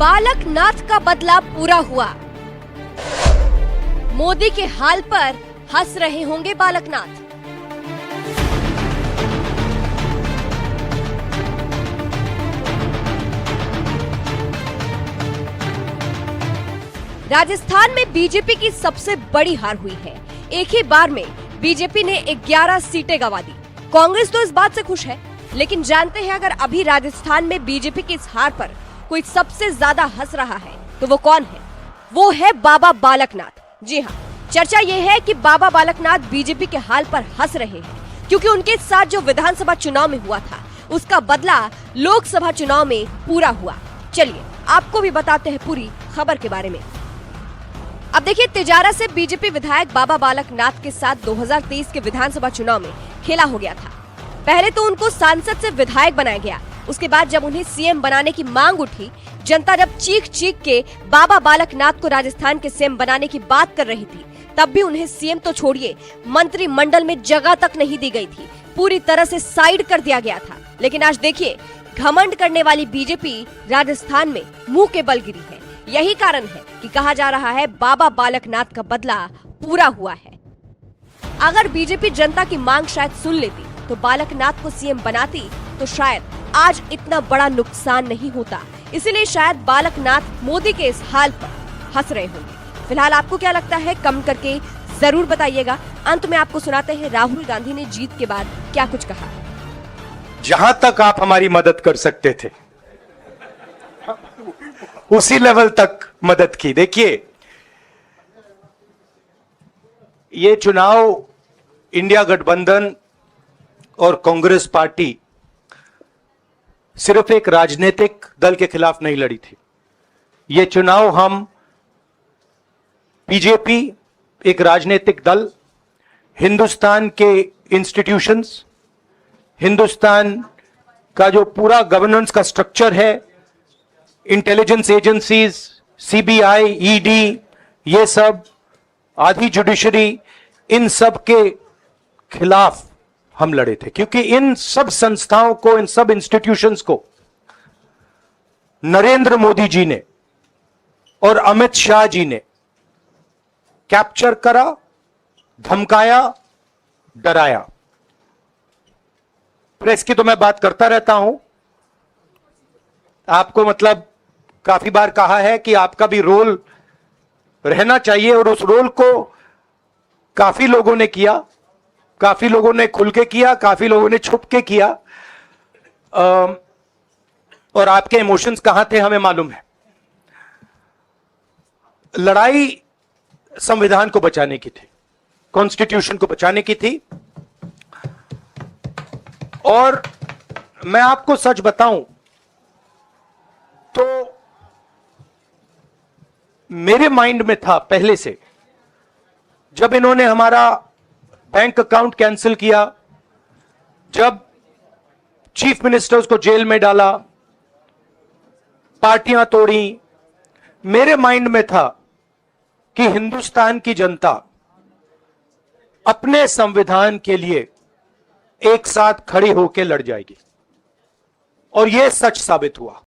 बालकनाथ का बदला पूरा हुआ। मोदी के हाल पर हंस रहे होंगे बालकनाथ। राजस्थान में बीजेपी की सबसे बड़ी हार हुई है। एक ही बार में बीजेपी ने 11 सीटें गंवा दी। कांग्रेस तो इस बात से खुश है, लेकिन जानते हैं अगर अभी राजस्थान में बीजेपी की इस हार पर कोई सबसे ज्यादा हंस रहा है तो वो कौन है? वो है बाबा बालकनाथ। जी हाँ, चर्चा ये है कि बाबा बालकनाथ बीजेपी के हाल पर हंस रहे हैं क्योंकि उनके साथ जो विधानसभा चुनाव में हुआ था उसका बदला लोकसभा चुनाव में पूरा हुआ। चलिए आपको भी बताते हैं पूरी खबर के बारे में। अब देखिए, तिजारा से बीजेपी विधायक बाबा बालकनाथ के साथ 2023 के विधानसभा चुनाव में खेला हो गया था। पहले तो उनको सांसद से विधायक बनाया गया, उसके बाद जब उन्हें सीएम बनाने की मांग उठी, जनता जब चीख चीख के बाबा बालकनाथ को राजस्थान के सीएम बनाने की बात कर रही थी, तब भी उन्हें सीएम तो छोड़िए मंत्रिमंडल में जगह तक नहीं दी गई थी, पूरी तरह से साइड कर दिया गया था। लेकिन आज देखिए, घमंड करने वाली बीजेपी राजस्थान में मुंह के बल गिरी है। यही कारण है कि कहा जा रहा है बाबा बालकनाथ का बदला पूरा हुआ है। अगर बीजेपी जनता की मांग शायद सुन लेती तो बालकनाथ को सीएम बनाती तो शायद आज इतना बड़ा नुकसान नहीं होता। इसीलिए शायद बालकनाथ मोदी के इस हाल पर हंस रहे होंगे। फिलहाल आपको क्या लगता है, कमेंट करके जरूर बताइएगा। अंत में आपको सुनाते हैं राहुल गांधी ने जीत के बाद क्या कुछ कहा। जहां तक आप हमारी मदद कर सकते थे उसी लेवल तक मदद की। देखिए, ये चुनाव इंडिया गठबंधन और कांग्रेस पार्टी सिर्फ एक राजनीतिक दल के खिलाफ नहीं लड़ी थी। ये चुनाव हम बीजेपी, एक राजनीतिक दल, हिंदुस्तान के इंस्टीट्यूशंस, हिंदुस्तान का जो पूरा गवर्नेंस का स्ट्रक्चर है, इंटेलिजेंस एजेंसीज, सीबीआई, ईडी, ये सब, आधी जुडिशरी, इन सब के खिलाफ हम लड़े थे। क्योंकि इन सब संस्थाओं को, इन सब इंस्टीट्यूशंस को नरेंद्र मोदी जी ने और अमित शाह जी ने कैप्चर करा, धमकाया, डराया। प्रेस की तो मैं बात करता रहता हूं, आपको मतलब काफी बार कहा है कि आपका भी रोल रहना चाहिए, और उस रोल को काफी लोगों ने किया, काफी लोगों ने खुल के किया, काफी लोगों ने छुप के किया। और आपके इमोशंस कहां थे हमें मालूम है। लड़ाई संविधान को बचाने की थी, कॉन्स्टिट्यूशन को बचाने की थी। और मैं आपको सच बताऊं तो मेरे माइंड में था पहले से, जब इन्होंने हमारा बैंक अकाउंट कैंसिल किया, जब चीफ मिनिस्टर्स को जेल में डाला, पार्टियां तोड़ी, मेरे माइंड में था कि हिंदुस्तान की जनता अपने संविधान के लिए एक साथ खड़ी होकर लड़ जाएगी। और यह सच साबित हुआ।